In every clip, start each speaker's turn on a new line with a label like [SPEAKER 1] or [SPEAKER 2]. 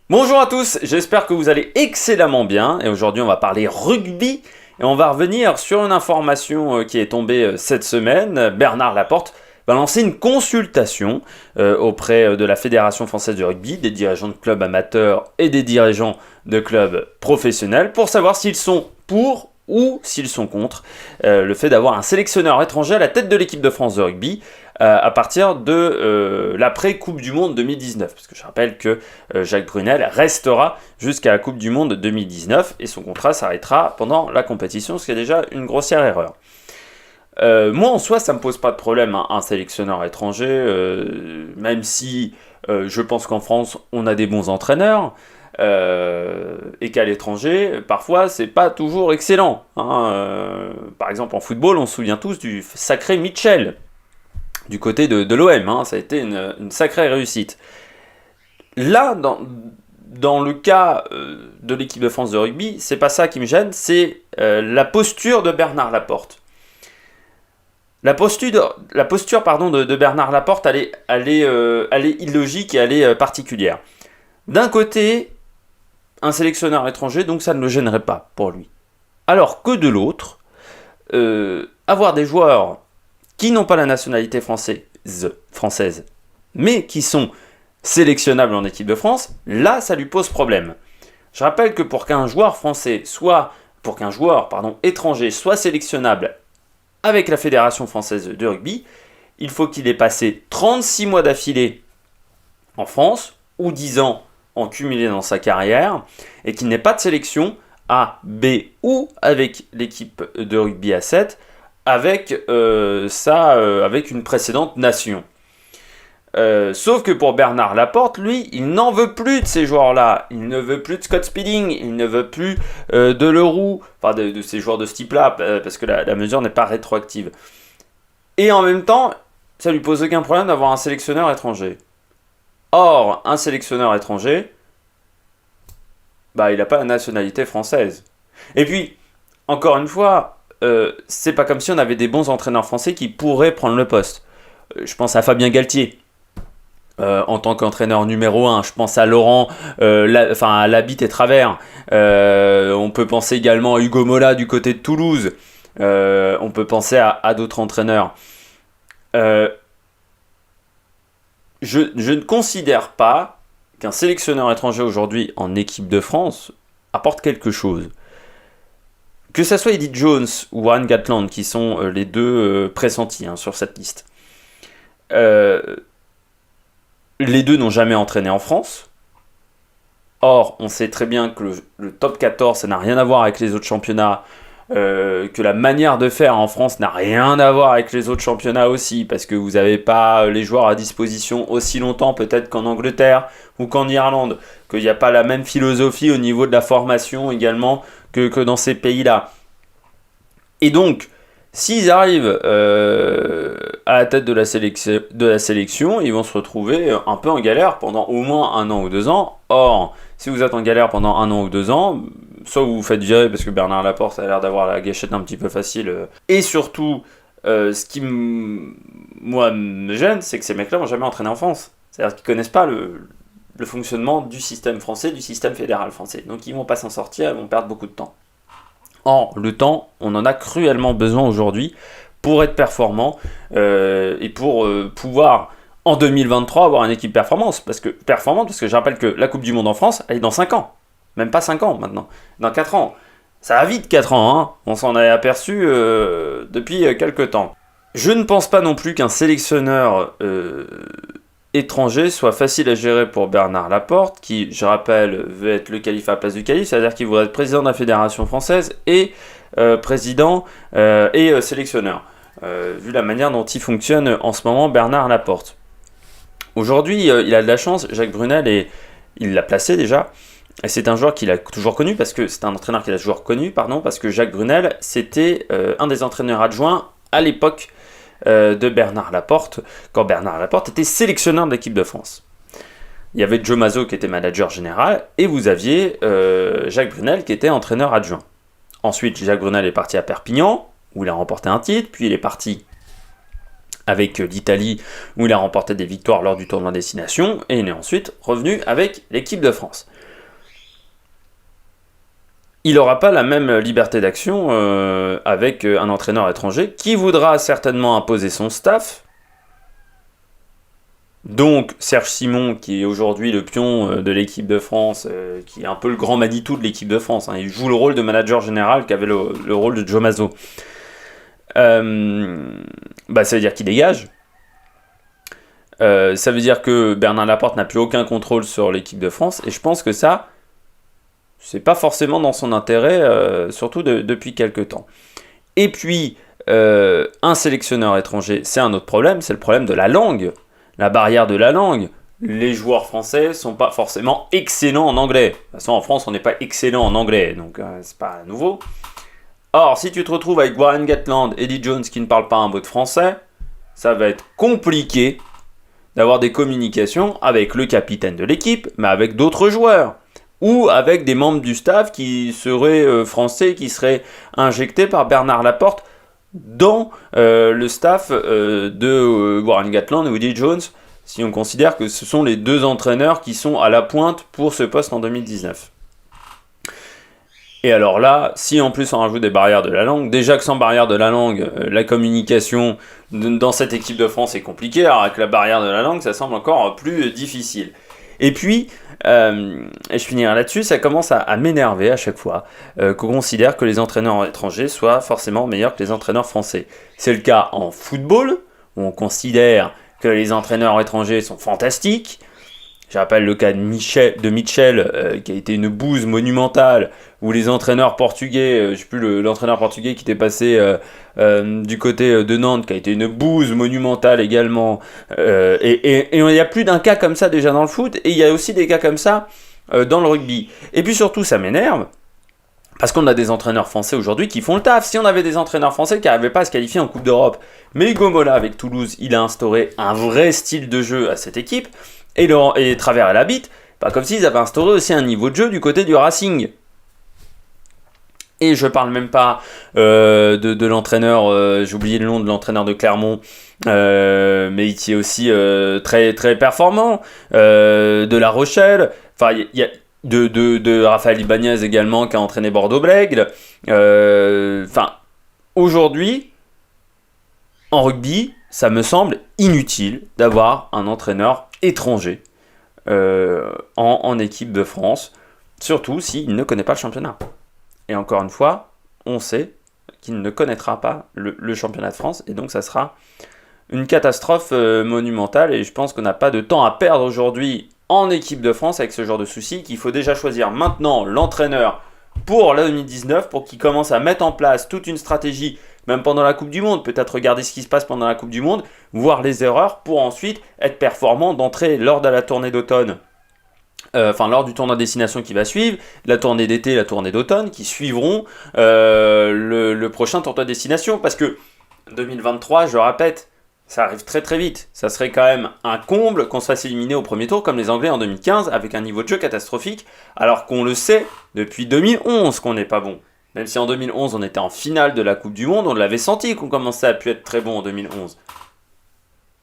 [SPEAKER 1] Bonjour à tous, j'espère que vous allez excellemment bien et aujourd'hui on va parler rugby et on va revenir sur une information qui est tombée cette semaine. Bernard Laporte va lancer une consultation auprès de la Fédération française de rugby, des dirigeants de clubs amateurs et des dirigeants de clubs professionnels pour savoir s'ils sont pour ou s'ils sont contre le fait d'avoir un sélectionneur étranger à la tête de l'équipe de France de rugby à partir de l'après-Coupe du Monde 2019. Parce que je rappelle que Jacques Brunel restera jusqu'à la Coupe du Monde 2019 et son contrat s'arrêtera pendant la compétition, ce qui est déjà une grossière erreur. Moi en soi ça me pose pas de problème, hein, un sélectionneur étranger, même si je pense qu'en France on a des bons entraîneurs. Et qu'à l'étranger, parfois, c'est pas toujours excellent. Hein. Par exemple, en football, on se souvient tous du sacré Mitchell, du côté de l'OM. Hein. Ça a été une sacrée réussite. Là, dans le cas de l'équipe de France de rugby, c'est pas ça qui me gêne, c'est la posture de Bernard Laporte. La posture de Bernard Laporte, elle est illogique et elle est particulière. D'un côté, un sélectionneur étranger, donc ça ne le gênerait pas pour lui. Alors que de l'autre, avoir des joueurs qui n'ont pas la nationalité française, mais qui sont sélectionnables en équipe de France, là ça lui pose problème. Je rappelle que pour qu'un joueur étranger soit sélectionnable avec la Fédération française de rugby, il faut qu'il ait passé 36 mois d'affilée en France, ou 10 ans en cumulé dans sa carrière, et qu'il n'ait pas de sélection A, B ou avec l'équipe de rugby à 7, avec une précédente nation. Sauf que pour Bernard Laporte, lui, il n'en veut plus de ces joueurs-là. Il ne veut plus de Scott Speeding, il ne veut plus de Leroux, enfin de ces joueurs de ce type-là, parce que la mesure n'est pas rétroactive. Et en même temps, ça lui pose aucun problème d'avoir un sélectionneur étranger. Or, un sélectionneur étranger, il n'a pas la nationalité française. Et puis, encore une fois, c'est pas comme si on avait des bons entraîneurs français qui pourraient prendre le poste. Je pense à Fabien Galtier, en tant qu'entraîneur numéro 1. Je pense à Laurent, à Labitte et Travers. On peut penser également à Hugo Mola du côté de Toulouse. On peut penser à d'autres entraîneurs. Je ne considère pas qu'un sélectionneur étranger aujourd'hui en équipe de France apporte quelque chose. Que ce soit Eddie Jones ou Warren Gatland, qui sont les deux pressentis sur cette liste, les deux n'ont jamais entraîné en France. Or, on sait très bien que le top 14, ça n'a rien à voir avec les autres championnats, que la manière de faire en France n'a rien à voir avec les autres championnats aussi, parce que vous n'avez pas les joueurs à disposition aussi longtemps peut-être qu'en Angleterre ou qu'en Irlande, qu'il n'y a pas la même philosophie au niveau de la formation également que dans ces pays-là. Et donc, s'ils arrivent à la tête de la sélection, ils vont se retrouver un peu en galère pendant au moins 1 an ou 2 ans. Or, si vous êtes en galère pendant 1 an ou 2 ans, soit vous vous faites virer parce que Bernard Laporte a l'air d'avoir la gâchette un petit peu facile. Et surtout, ce qui moi me gêne, c'est que ces mecs-là n'ont jamais entraîné en France. C'est-à-dire qu'ils ne connaissent pas le fonctionnement du système français, du système fédéral français. Donc ils ne vont pas s'en sortir, ils vont perdre beaucoup de temps. Or, le temps, on en a cruellement besoin aujourd'hui pour être performant et pour pouvoir, en 2023, avoir une équipe performante. Parce que je rappelle que la Coupe du Monde en France, elle est dans 5 ans. Même pas 5 ans maintenant, dans 4 ans. Ça va vite 4 ans, hein. On s'en est aperçu depuis quelques temps. Je ne pense pas non plus qu'un sélectionneur étranger soit facile à gérer pour Bernard Laporte, qui, je rappelle, veut être le calife à la place du calife, c'est-à-dire qu'il voudrait être président de la Fédération française et président et sélectionneur, vu la manière dont il fonctionne en ce moment, Bernard Laporte. Aujourd'hui, il a de la chance, Jacques Brunel, il l'a placé déjà, et c'est un joueur qu'il a toujours connu, parce que c'est un entraîneur qu'il a toujours connu, parce que Jacques Brunel, c'était un des entraîneurs adjoints à l'époque de Bernard Laporte, quand Bernard Laporte était sélectionneur de l'équipe de France. Il y avait Joe Mazot qui était manager général, et vous aviez Jacques Brunel qui était entraîneur adjoint. Ensuite, Jacques Brunel est parti à Perpignan, où il a remporté un titre, puis il est parti avec l'Italie, où il a remporté des victoires lors du tournoi Destination, et il est ensuite revenu avec l'équipe de France. Il n'aura pas la même liberté d'action avec un entraîneur étranger qui voudra certainement imposer son staff. Donc Serge Simon, qui est aujourd'hui le pion de l'équipe de France, qui est un peu le grand Manitou de l'équipe de France, il joue le rôle de manager général qui avait le rôle de Joe Mazzo. Ça veut dire qu'il dégage. Ça veut dire que Bernard Laporte n'a plus aucun contrôle sur l'équipe de France, et je pense que ça, c'est pas forcément dans son intérêt, surtout depuis quelques temps. Et puis, un sélectionneur étranger, c'est un autre problème, c'est le problème de la langue, la barrière de la langue. Les joueurs français sont pas forcément excellents en anglais. De toute façon, en France, on n'est pas excellent en anglais, donc c'est pas nouveau. Or, si tu te retrouves avec Warren Gatland, Eddie Jones qui ne parlent pas un mot de français, ça va être compliqué d'avoir des communications avec le capitaine de l'équipe, mais avec d'autres joueurs. Ou avec des membres du staff qui seraient français, qui seraient injectés par Bernard Laporte dans le staff de Warren Gatland ou Eddie Jones, si on considère que ce sont les deux entraîneurs qui sont à la pointe pour ce poste en 2019. Et alors là, si en plus on rajoute des barrières de la langue, déjà que sans barrière de la langue, la communication dans cette équipe de France est compliquée, alors avec la barrière de la langue, ça semble encore plus difficile. Et puis, et je finirai là-dessus, ça commence à m'énerver à chaque fois qu'on considère que les entraîneurs étrangers soient forcément meilleurs que les entraîneurs français. C'est le cas en football, où on considère que les entraîneurs étrangers sont fantastiques. Je rappelle le cas de Mitchell, qui a été une bouse monumentale, où les entraîneurs portugais, je sais plus l'entraîneur portugais qui était passé du côté de Nantes, qui a été une bouse monumentale également. Et il y a plus d'un cas comme ça déjà dans le foot, et il y a aussi des cas comme ça dans le rugby. Et puis surtout, ça m'énerve, parce qu'on a des entraîneurs français aujourd'hui qui font le taf. Si on avait des entraîneurs français qui n'arrivaient pas à se qualifier en Coupe d'Europe, mais Hugo Mola avec Toulouse, il a instauré un vrai style de jeu à cette équipe, et Travers et Labitte, pas comme s'ils avaient instauré aussi un niveau de jeu du côté du Racing. Et je parle même pas de l'entraîneur, j'ai oublié le nom de l'entraîneur de Clermont, mais qui est aussi très, très performant, de La Rochelle, enfin il y a de Raphaël Ibanez également qui a entraîné Bordeaux-Bègles. Aujourd'hui, en rugby, ça me semble inutile d'avoir un entraîneur étranger en équipe de France, surtout s'il ne connaît pas le championnat. Et encore une fois, on sait qu'il ne connaîtra pas le championnat de France, et donc ça sera une catastrophe monumentale, et je pense qu'on n'a pas de temps à perdre aujourd'hui en équipe de France avec ce genre de soucis, qu'il faut déjà choisir maintenant l'entraîneur pour la 2019, pour qu'il commence à mettre en place toute une stratégie, même pendant la Coupe du Monde, peut-être regarder ce qui se passe pendant la Coupe du Monde, voir les erreurs, pour ensuite être performant d'entrée lors de la tournée d'automne. Lors du tournoi destination qui va suivre, la tournée d'été et la tournée d'automne qui suivront le prochain tournoi destination, parce que 2023, je répète, ça arrive très très vite. Ça serait quand même un comble qu'on se fasse éliminer au premier tour comme les Anglais en 2015 avec un niveau de jeu catastrophique, alors qu'on le sait depuis 2011 qu'on n'est pas bon. Même si en 2011 on était en finale de la Coupe du Monde, on l'avait senti qu'on commençait à pu être très bon en 2011.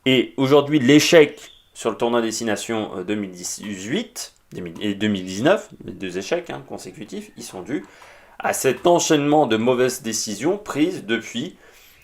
[SPEAKER 1] Et aujourd'hui, l'échec sur le tournoi destination 2018 et 2019, les deux échecs consécutifs, ils sont dus à cet enchaînement de mauvaises décisions prises depuis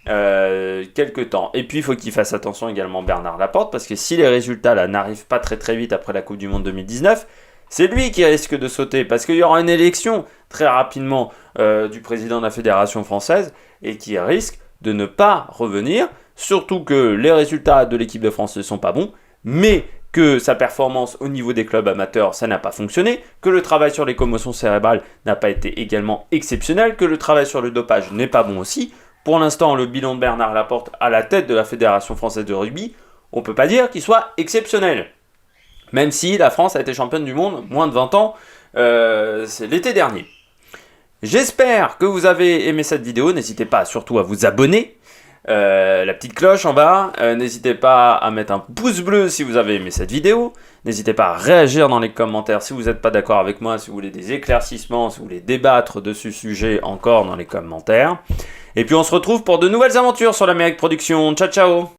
[SPEAKER 1] quelques temps. Et puis il faut qu'il fasse attention également Bernard Laporte, parce que si les résultats là n'arrivent pas très très vite après la Coupe du Monde 2019, c'est lui qui risque de sauter, parce qu'il y aura une élection très rapidement du président de la Fédération française, et qui risque de ne pas revenir, surtout que les résultats de l'équipe de France ne sont pas bons, mais que sa performance au niveau des clubs amateurs, ça n'a pas fonctionné, que le travail sur les commotions cérébrales n'a pas été également exceptionnel, que le travail sur le dopage n'est pas bon aussi. Pour l'instant, le bilan de Bernard Laporte à la tête de la Fédération française de rugby, on ne peut pas dire qu'il soit exceptionnel. Même si la France a été championne du monde moins de 20 ans, c'est l'été dernier. J'espère que vous avez aimé cette vidéo, n'hésitez pas surtout à vous abonner, la petite cloche en bas, n'hésitez pas à mettre un pouce bleu si vous avez aimé cette vidéo, n'hésitez pas à réagir dans les commentaires si vous n'êtes pas d'accord avec moi, si vous voulez des éclaircissements, si vous voulez débattre de ce sujet encore dans les commentaires. Et puis on se retrouve pour de nouvelles aventures sur l'Amérique Production. Ciao ciao!